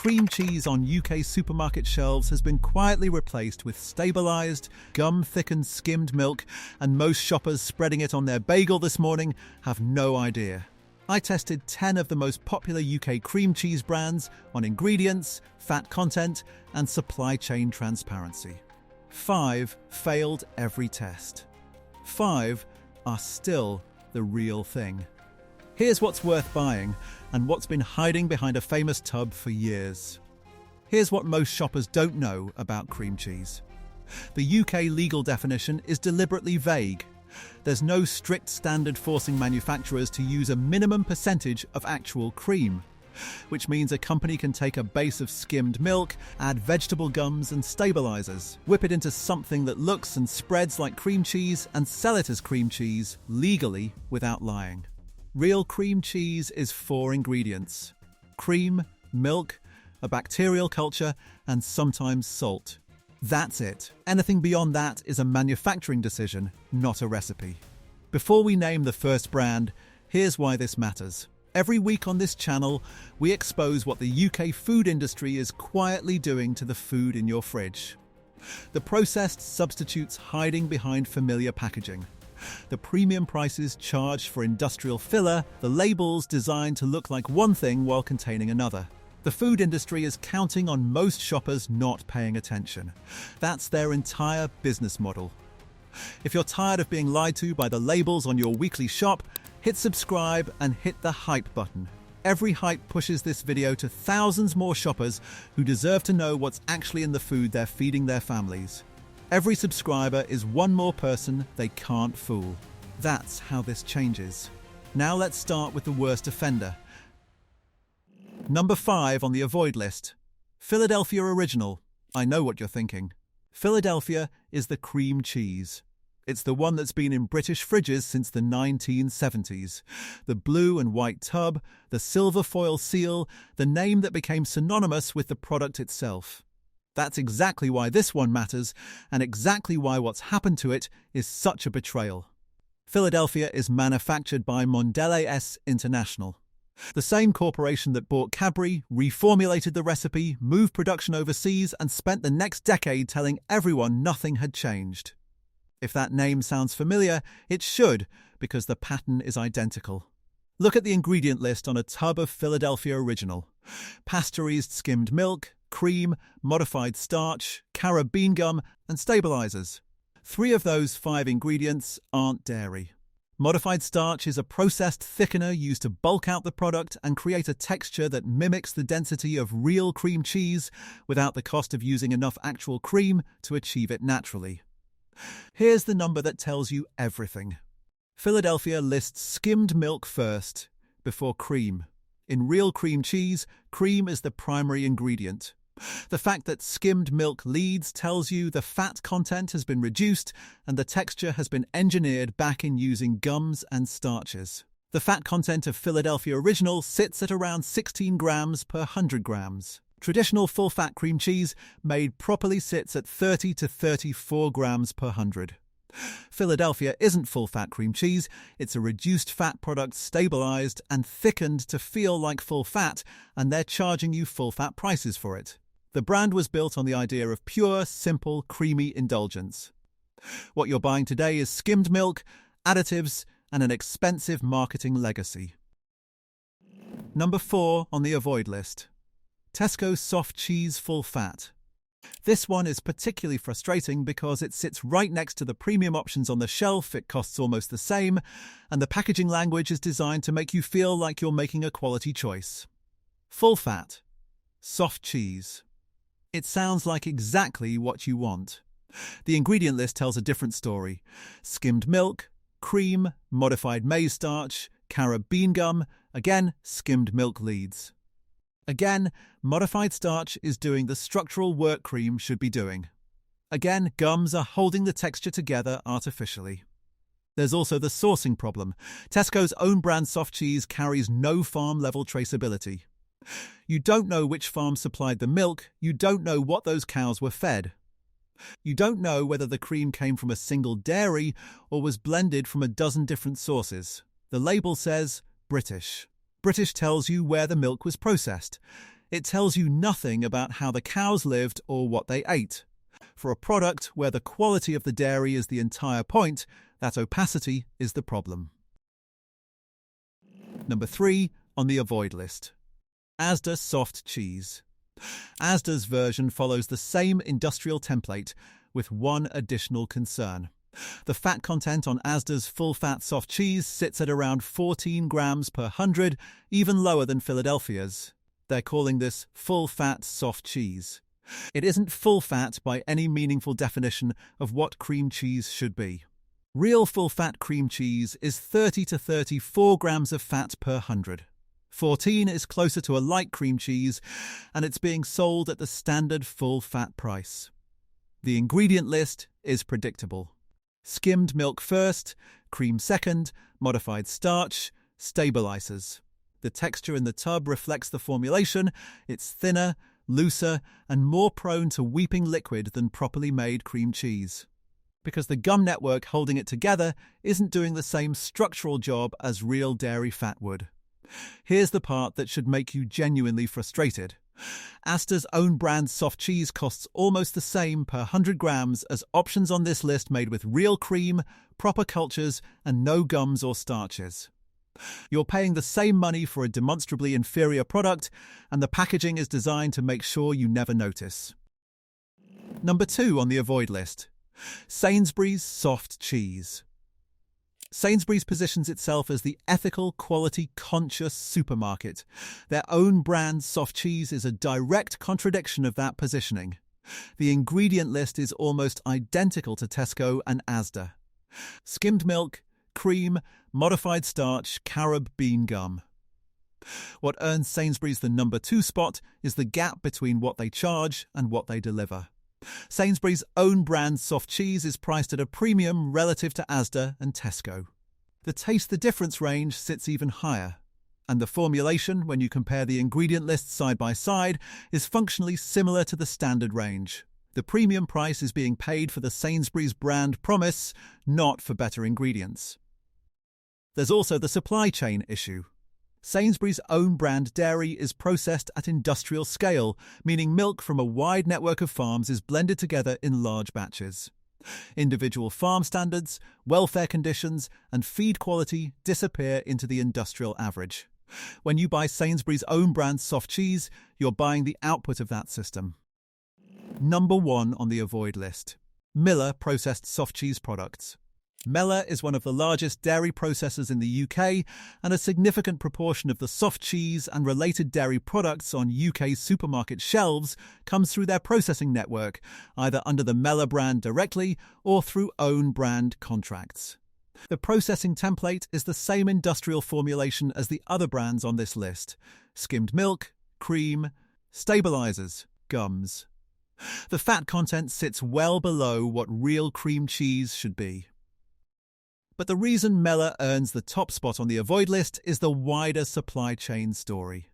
cream cheese on UK supermarket shelves has been quietly replaced with stabilised, gum-thickened skimmed milk, and most shoppers spreading it on their bagel this morning have no idea. I tested 10 of the most popular UK cream cheese brands on ingredients, fat content, and supply chain transparency. 5 failed every test. 5 are still the real thing. Here's what's worth buying and what's been hiding behind a famous tub for years. Here's what most shoppers don't know about cream cheese. The UK legal definition is deliberately vague. There's no strict standard forcing manufacturers to use a minimum percentage of actual cream, which means a company can take a base of skimmed milk, add vegetable gums and stabilizers, whip it into something that looks and spreads like cream cheese, and sell it as cream cheese legally without lying. Real cream cheese is 4 ingredients: cream, milk, a bacterial culture, and sometimes salt. That's it. Anything beyond that is a manufacturing decision, not a recipe. Before we name the first brand, here's why this matters. Every week on this channel, we expose what the UK food industry is quietly doing to the food in your fridge. The processed substitutes hiding behind familiar packaging. The premium prices charged for industrial filler, the labels designed to look like one thing while containing another. The food industry is counting on most shoppers not paying attention. That's their entire business model. If you're tired of being lied to by the labels on your weekly shop, hit subscribe and hit the hype button. Every hype pushes this video to thousands more shoppers who deserve to know what's actually in the food they're feeding their families. Every subscriber is one more person they can't fool. That's how this changes. Now let's start with the worst offender. Number 5 on the avoid list. Philadelphia Original. I know what you're thinking. Philadelphia is the cream cheese. It's the one that's been in British fridges since the 1970s. The blue and white tub, the silver foil seal, the name that became synonymous with the product itself. That's exactly why this one matters, and exactly why what's happened to it is such a betrayal. Philadelphia is manufactured by Mondelez International. The same corporation that bought Cadbury, reformulated the recipe, moved production overseas, and spent the next decade telling everyone nothing had changed. If that name sounds familiar, it should, because the pattern is identical. Look at the ingredient list on a tub of Philadelphia Original. Pasteurized skimmed milk, cream, modified starch, carob bean gum, and stabilizers. 3 of those 5 ingredients aren't dairy. Modified starch is a processed thickener used to bulk out the product and create a texture that mimics the density of real cream cheese without the cost of using enough actual cream to achieve it naturally. Here's the number that tells you everything. Philadelphia lists skimmed milk first, before cream. In real cream cheese, cream is the primary ingredient. The fact that skimmed milk leads tells you the fat content has been reduced and the texture has been engineered back in using gums and starches. The fat content of Philadelphia Original sits at around 16 grams per 100 grams. Traditional full-fat cream cheese made properly sits at 30 to 34 grams per 100. Philadelphia isn't full-fat cream cheese, it's a reduced-fat product stabilised and thickened to feel like full fat, and they're charging you full-fat prices for it. The brand was built on the idea of pure, simple, creamy indulgence. What you're buying today is skimmed milk, additives, and an expensive marketing legacy. Number 4 on the avoid list. Tesco soft cheese full fat. This one is particularly frustrating because it sits right next to the premium options on the shelf, it costs almost the same, and the packaging language is designed to make you feel like you're making a quality choice. Full fat. Soft cheese. It sounds like exactly what you want. The ingredient list tells a different story. Skimmed milk, cream, modified maize starch, carob bean gum, again, skimmed milk leads. Again, modified starch is doing the structural work cream should be doing. Again, gums are holding the texture together artificially. There's also the sourcing problem. Tesco's own brand soft cheese carries no farm-level traceability. You don't know which farm supplied the milk, you don't know what those cows were fed. You don't know whether the cream came from a single dairy or was blended from a dozen different sources. The label says British. British tells you where the milk was processed. It tells you nothing about how the cows lived or what they ate. For a product where the quality of the dairy is the entire point, that opacity is the problem. Number 3 on the avoid list. Asda soft cheese. Asda's version follows the same industrial template with one additional concern. The fat content on Asda's full-fat soft cheese sits at around 14 grams per 100, even lower than Philadelphia's. They're calling this full-fat soft cheese. It isn't full-fat by any meaningful definition of what cream cheese should be. Real full-fat cream cheese is 30 to 34 grams of fat per 100. 14 is closer to a light cream cheese, and it's being sold at the standard full-fat price. The ingredient list is predictable. Skimmed milk first, cream second, modified starch, stabilizers. The texture in the tub reflects the formulation. It's thinner, looser, and more prone to weeping liquid than properly made cream cheese. Because the gum network holding it together isn't doing the same structural job as real dairy fat would. Here's the part that should make you genuinely frustrated. Asda's own brand soft cheese costs almost the same per 100 grams as options on this list made with real cream, proper cultures, and no gums or starches. You're paying the same money for a demonstrably inferior product, and the packaging is designed to make sure you never notice. Number 2 on the avoid list. Sainsbury's soft cheese. Sainsbury's positions itself as the ethical, quality-conscious supermarket. Their own brand soft cheese is a direct contradiction of that positioning. The ingredient list is almost identical to Tesco and Asda. Skimmed milk, cream, modified starch, carob bean gum. What earns Sainsbury's the number 2 spot is the gap between what they charge and what they deliver. Sainsbury's own brand soft cheese is priced at a premium relative to Asda and Tesco. The taste the difference range sits even higher, and the formulation, when you compare the ingredient lists side by side, is functionally similar to the standard range. The premium price is being paid for the Sainsbury's brand promise, not for better ingredients. There's also the supply chain issue. Sainsbury's own brand dairy is processed at industrial scale, meaning milk from a wide network of farms is blended together in large batches. Individual farm standards, welfare conditions, and feed quality disappear into the industrial average. When you buy Sainsbury's own brand soft cheese, you're buying the output of that system. Number 1 on the avoid list. Miller processed soft cheese products. Miller is one of the largest dairy processors in the UK, and a significant proportion of the soft cheese and related dairy products on UK supermarket shelves comes through their processing network, either under the Miller brand directly or through own brand contracts. The processing template is the same industrial formulation as the other brands on this list: skimmed milk, cream, stabilizers, gums. The fat content sits well below what real cream cheese should be. But the reason Miller earns the top spot on the avoid list is the wider supply chain story.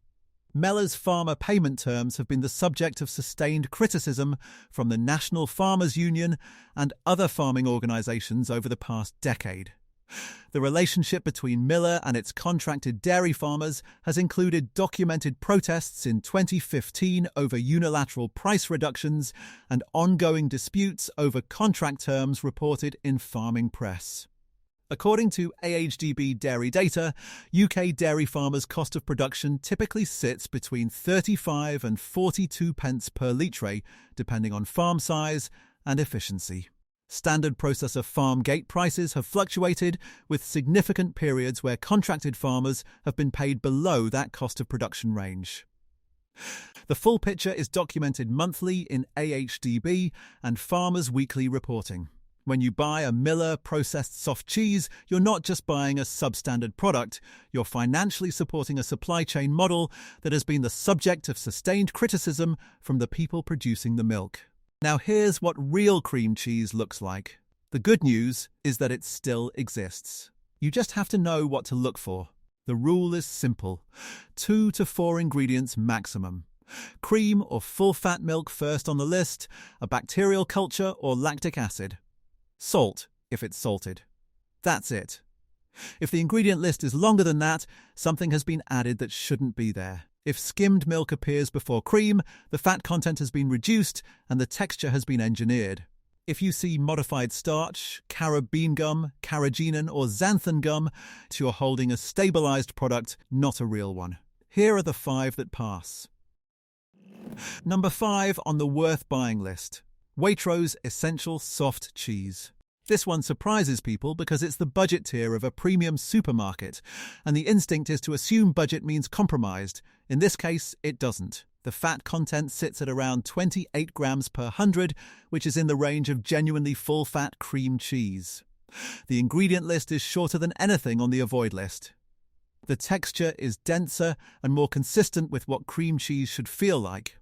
Miller's farmer payment terms have been the subject of sustained criticism from the National Farmers Union and other farming organisations over the past decade. The relationship between Miller and its contracted dairy farmers has included documented protests in 2015 over unilateral price reductions and ongoing disputes over contract terms reported in farming press. According to AHDB dairy data, UK dairy farmers' cost of production typically sits between 35 and 42 pence per litre, depending on farm size and efficiency. Standard processor farm gate prices have fluctuated, with significant periods where contracted farmers have been paid below that cost of production range. The full picture is documented monthly in AHDB and Farmers Weekly reporting. When you buy a Miller processed soft cheese, you're not just buying a substandard product, you're financially supporting a supply chain model that has been the subject of sustained criticism from the people producing the milk. Now here's what real cream cheese looks like. The good news is that it still exists. You just have to know what to look for. The rule is simple: 2 to 4 ingredients maximum. Cream or full-fat milk first on the list, a bacterial culture or lactic acid. Salt, if it's salted. That's it. If the ingredient list is longer than that, something has been added that shouldn't be there. If skimmed milk appears before cream, the fat content has been reduced and the texture has been engineered. If you see modified starch, carob bean gum, carrageenan or xanthan gum, you're holding a stabilised product, not a real one. Here are the 5 that pass. Number 5 on the worth buying list. Waitrose Essential Soft Cheese. This one surprises people because it's the budget tier of a premium supermarket, and the instinct is to assume budget means compromised. In this case, it doesn't. The fat content sits at around 28 grams per 100, which is in the range of genuinely full-fat cream cheese. The ingredient list is shorter than anything on the avoid list. The texture is denser and more consistent with what cream cheese should feel like.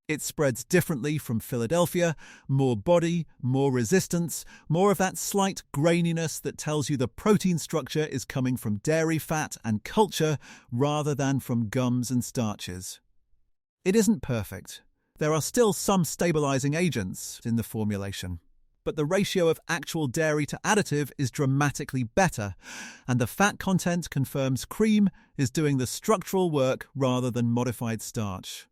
It spreads differently from Philadelphia, more body, more resistance, more of that slight graininess that tells you the protein structure is coming from dairy fat and culture rather than from gums and starches. It isn't perfect. There are still some stabilizing agents in the formulation, but the ratio of actual dairy to additive is dramatically better, and the fat content confirms cream is doing the structural work rather than modified starch.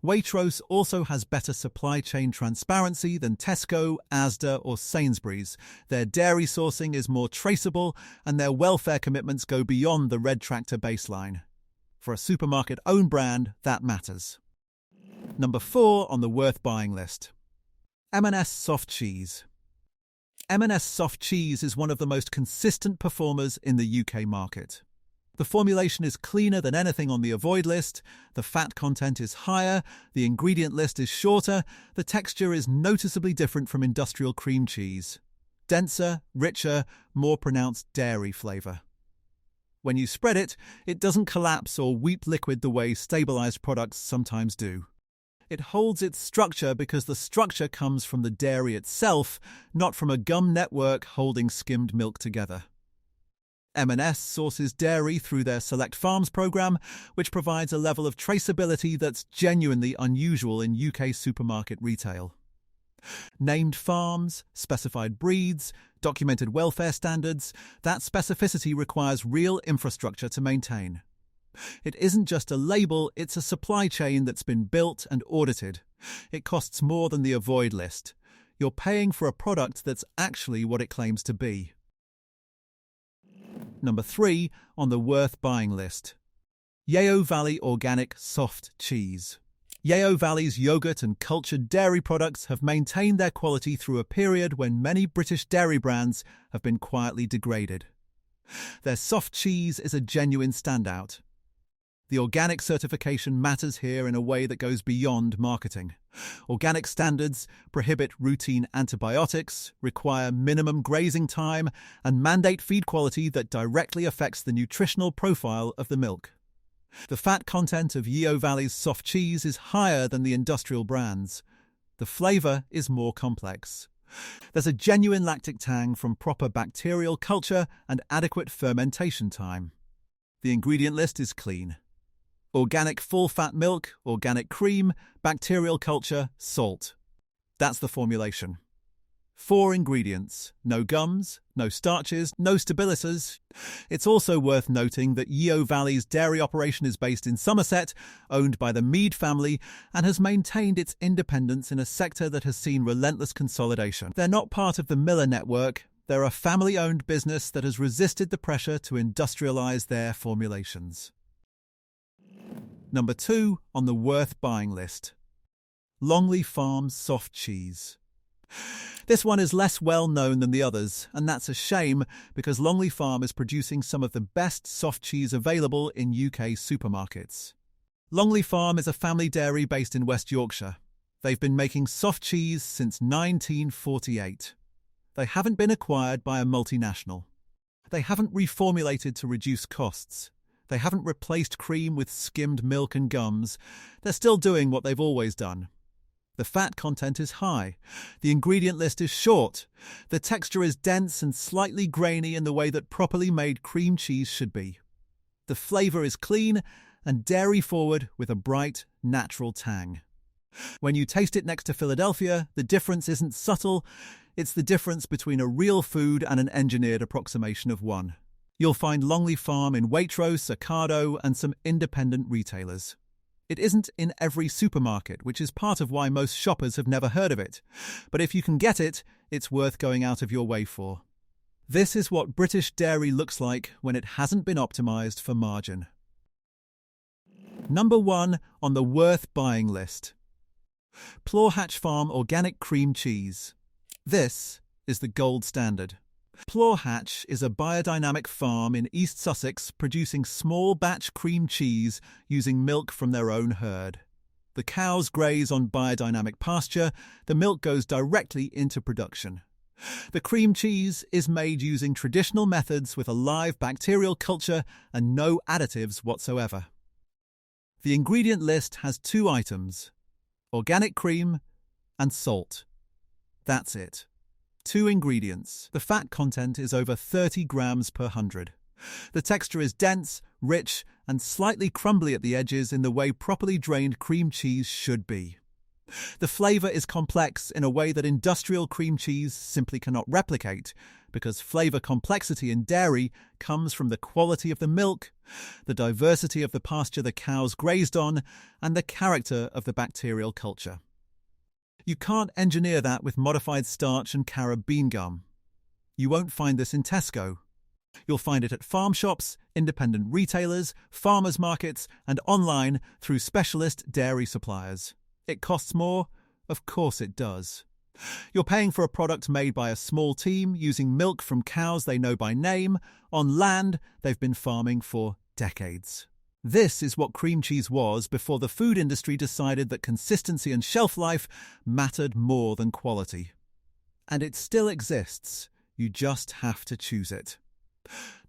Waitrose also has better supply chain transparency than Tesco, Asda or Sainsbury's. Their dairy sourcing is more traceable and their welfare commitments go beyond the red tractor baseline. For a supermarket-owned brand, that matters. Number 4 on the worth buying list. M&S Soft Cheese. M&S Soft Cheese is one of the most consistent performers in the UK market. The formulation is cleaner than anything on the avoid list, the fat content is higher, the ingredient list is shorter, the texture is noticeably different from industrial cream cheese. Denser, richer, more pronounced dairy flavour. When you spread it, it doesn't collapse or weep liquid the way stabilised products sometimes do. It holds its structure because the structure comes from the dairy itself, not from a gum network holding skimmed milk together. M&S sources dairy through their Select Farms programme, which provides a level of traceability that's genuinely unusual in UK supermarket retail. Named farms, specified breeds, documented welfare standards, that specificity requires real infrastructure to maintain. It isn't just a label, it's a supply chain that's been built and audited. It costs more than the avoid list. You're paying for a product that's actually what it claims to be. Number 3 on the worth buying list. Yeo Valley Organic Soft Cheese. Yeo Valley's yogurt and cultured dairy products have maintained their quality through a period when many British dairy brands have been quietly degraded. Their soft cheese is a genuine standout. The organic certification matters here in a way that goes beyond marketing. Organic standards prohibit routine antibiotics, require minimum grazing time, and mandate feed quality that directly affects the nutritional profile of the milk. The fat content of Yeo Valley's soft cheese is higher than the industrial brands. The flavour is more complex. There's a genuine lactic tang from proper bacterial culture and adequate fermentation time. The ingredient list is clean. Organic full-fat milk, organic cream, bacterial culture, salt. That's the formulation. 4 ingredients. No gums, no starches, no stabilisers. It's also worth noting that Yeo Valley's dairy operation is based in Somerset, owned by the Mead family, and has maintained its independence in a sector that has seen relentless consolidation. They're not part of the Miller network. They're a family-owned business that has resisted the pressure to industrialise their formulations. Number 2 on the worth buying list. Longley Farms Soft Cheese. This one is less well known than the others, and that's a shame because Longley Farm is producing some of the best soft cheese available in UK supermarkets. Longley Farm is a family dairy based in West Yorkshire. They've been making soft cheese since 1948. They haven't been acquired by a multinational. They haven't reformulated to reduce costs. They haven't replaced cream with skimmed milk and gums. They're still doing what they've always done. The fat content is high. The ingredient list is short. The texture is dense and slightly grainy in the way that properly made cream cheese should be. The flavour is clean and dairy-forward with a bright, natural tang. When you taste it next to Philadelphia, the difference isn't subtle. It's the difference between a real food and an engineered approximation of one. You'll find Longleaf Farm in Waitrose, Ocado, and some independent retailers. It isn't in every supermarket, which is part of why most shoppers have never heard of it. But if you can get it, it's worth going out of your way for. This is what British dairy looks like when it hasn't been optimised for margin. Number 1 on the worth buying list. Plaw Hatch Farm Organic Cream Cheese. This is the gold standard. Plaw Hatch is a biodynamic farm in East Sussex producing small batch cream cheese using milk from their own herd. The cows graze on biodynamic pasture, the milk goes directly into production. The cream cheese is made using traditional methods with a live bacterial culture and no additives whatsoever. The ingredient list has 2 items: organic cream and salt. That's it. 2 ingredients. The fat content is over 30 grams per 100. The texture is dense, rich, and slightly crumbly at the edges in the way properly drained cream cheese should be. The flavour is complex in a way that industrial cream cheese simply cannot replicate, because flavour complexity in dairy comes from the quality of the milk, the diversity of the pasture the cows grazed on, and the character of the bacterial culture. You can't engineer that with modified starch and carob bean gum. You won't find this in Tesco. You'll find it at farm shops, independent retailers, farmers markets, and online through specialist dairy suppliers. It costs more? Of course it does. You're paying for a product made by a small team using milk from cows they know by name, on land they've been farming for decades. This is what cream cheese was before the food industry decided that consistency and shelf life mattered more than quality. And it still exists. You just have to choose it.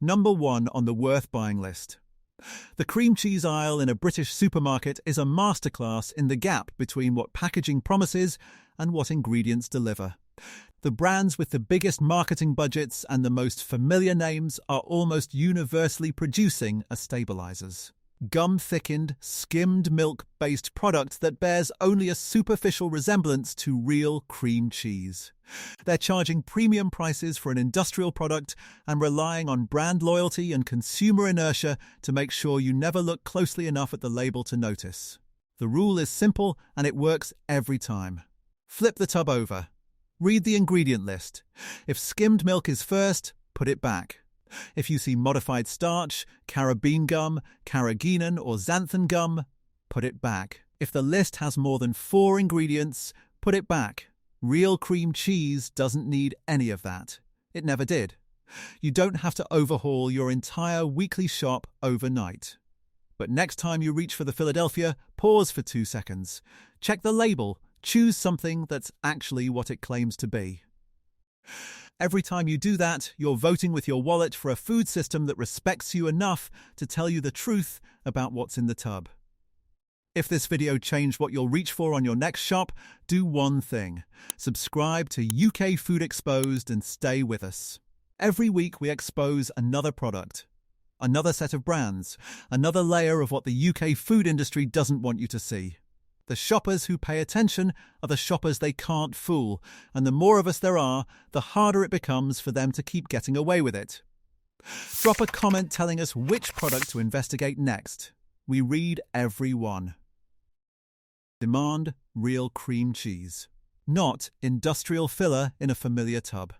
Number 1 on the worth buying list. The cream cheese aisle in a British supermarket is a masterclass in the gap between what packaging promises and what ingredients deliver. The brands with the biggest marketing budgets and the most familiar names are almost universally producing a stabilisers. Gum-thickened, skimmed milk-based product that bears only a superficial resemblance to real cream cheese. They're charging premium prices for an industrial product and relying on brand loyalty and consumer inertia to make sure you never look closely enough at the label to notice. The rule is simple and it works every time. Flip the tub over. Read the ingredient list. If skimmed milk is first, put it back. If you see modified starch, carob bean gum, carrageenan or xanthan gum, put it back. If the list has more than 4 ingredients, put it back. Real cream cheese doesn't need any of that. It never did. You don't have to overhaul your entire weekly shop overnight. But next time you reach for the Philadelphia, pause for 2 seconds. Check the label. Choose something that's actually what it claims to be. Every time you do that, you're voting with your wallet for a food system that respects you enough to tell you the truth about what's in the tub. If this video changed what you'll reach for on your next shop, do one thing. Subscribe to UK Food Exposed and stay with us. Every week we expose another product, another set of brands, another layer of what the UK food industry doesn't want you to see. The shoppers who pay attention are the shoppers they can't fool, and the more of us there are, the harder it becomes for them to keep getting away with it. Drop a comment telling us which product to investigate next. We read every one. Demand real cream cheese, not industrial filler in a familiar tub.